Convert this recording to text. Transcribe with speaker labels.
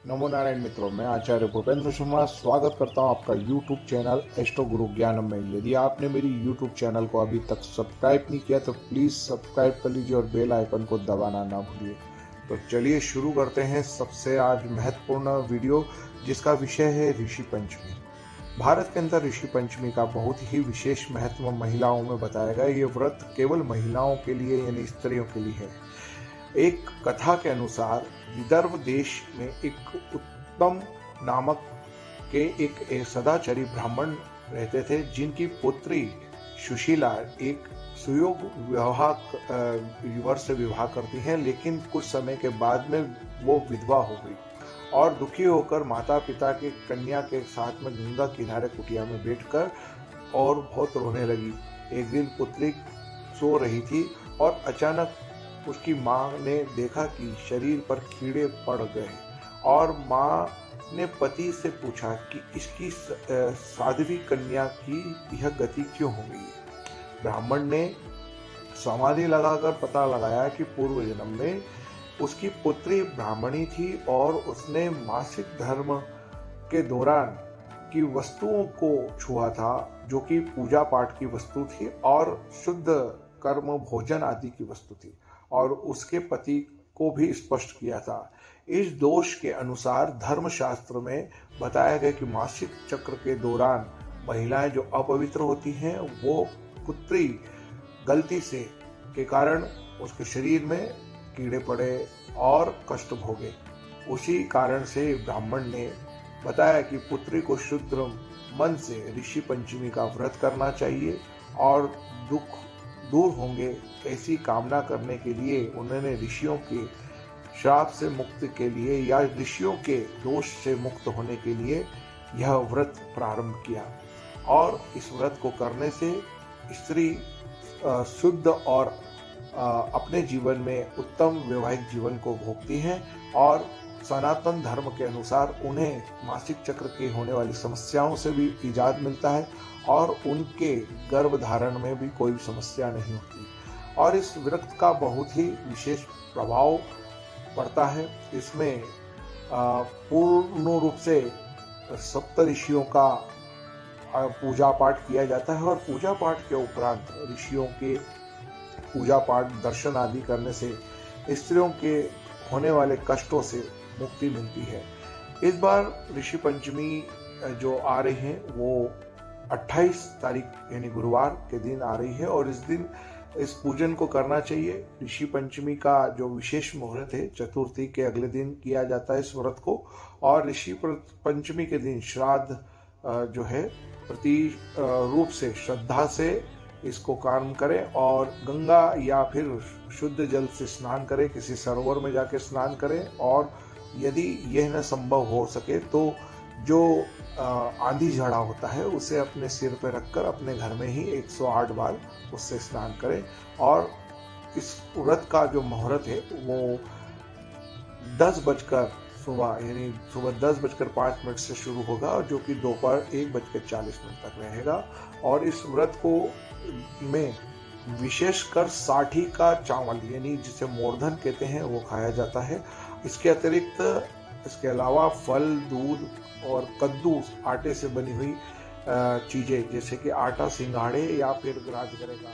Speaker 1: नमो नारायण मित्रों, मैं आचार्य भूपेंद्र शर्मा स्वागत करता हूं आपका YouTube चैनल एस्ट्रो गुरु ज्ञानम में। यदि आपने मेरी YouTube चैनल को अभी तक सब्सक्राइब नहीं किया तो प्लीज़ सब्सक्राइब कर लीजिए और बेल आइकन को दबाना ना भूलिए। तो चलिए शुरू करते हैं सबसे आज महत्वपूर्ण वीडियो, जिसका विषय है ऋषि पंचमी। भारत के अंदर ऋषि पंचमी का बहुत ही विशेष महत्व महिलाओं में बताया गया। ये व्रत केवल महिलाओं के लिए यानी स्त्रियों के लिए है। एक कथा के अनुसार विदर्भ देश में एक उत्तम नामक के एक सदाचारी ब्राह्मण रहते थे, जिनकी पुत्री सुशीला एक सुयोग युवक से विवाह करती है, लेकिन कुछ समय के बाद में वो विधवा हो गई और दुखी होकर माता पिता के कन्या के साथ में गंगा किनारे कुटिया में बैठकर और बहुत रोने लगी। एक दिन पुत्री सो रही थी और अचानक उसकी माँ ने देखा कि शरीर पर कीड़े पड़ गए और माँ ने पति से पूछा कि इसकी साध्वी कन्या की यह गति क्यों हो गई है। ब्राह्मण ने समाधि लगाकर पता लगाया कि पूर्व जन्म में उसकी पुत्री ब्राह्मणी थी और उसने मासिक धर्म के दौरान की वस्तुओं को छुआ था, जो कि पूजा पाठ की वस्तु थी और शुद्ध कर्म भोजन आदि की वस्तु थी, और उसके पति को भी स्पष्ट किया था। इस दोष के अनुसार धर्मशास्त्र में बताया गया कि मासिक चक्र के दौरान महिलाएं जो अपवित्र होती हैं, वो पुत्री गलती से के कारण उसके शरीर में कीड़े पड़े और कष्ट भोगे। उसी कारण से ब्राह्मण ने बताया कि पुत्री को शुद्ध मन से ऋषि पंचमी का व्रत करना चाहिए और दुख दूर होंगे, ऐसी कामना करने के लिए उन्होंने ऋषियों के श्राप से मुक्ति के लिए या ऋषियों के दोष से मुक्त होने के लिए यह व्रत प्रारंभ किया। और इस व्रत को करने से स्त्री शुद्ध और अपने जीवन में उत्तम वैवाहिक जीवन को भोगती हैं और सनातन धर्म के अनुसार उन्हें मासिक चक्र के होने वाली समस्याओं से भी निजात मिलता है और उनके गर्भ धारण में भी कोई समस्या नहीं होती। और इस व्रत का बहुत ही विशेष प्रभाव पड़ता है। इसमें पूर्ण रूप से सप्त ऋषियों का पूजा पाठ किया जाता है और पूजा पाठ के उपरांत ऋषियों के पूजा पाठ दर्शन आदि करने से स्त्रियों के होने वाले कष्टों से मुक्ति मिलती है। इस बार ऋषि पंचमी जो आ रही है वो 28 तारीख यानी गुरुवार के दिन आ रही है और इस दिन इस पूजन को करना चाहिए। ऋषि पंचमी का जो विशेष मुहूर्त है चतुर्थी के अगले दिन किया जाता है इस व्रत को, और ऋषि पंचमी के दिन श्राद्ध जो है प्रति रूप से श्रद्धा से इसको काम करें और गंगा या फिर शुद्ध जल से स्नान करें, किसी सरोवर में जाके स्नान करें, और यदि यह न संभव हो सके तो जो आंधी झड़ा होता है उसे अपने सिर पर रखकर अपने घर में ही 108 बार उससे स्नान करें। और इस व्रत का जो मुहूर्त है वो 10 बजकर सुबह यानी सुबह 10:05 से शुरू होगा और जो कि दोपहर 1:40 तक रहेगा। और इस व्रत को में विशेषकर साठी का चावल यानी जिसे मोरधन कहते हैं वो खाया जाता है। इसके अतिरिक्त इसके अलावा फल, दूध और कद्दू आटे से बनी हुई चीज़ें जैसे कि आटा सिंघाड़े या फिर राजगरे का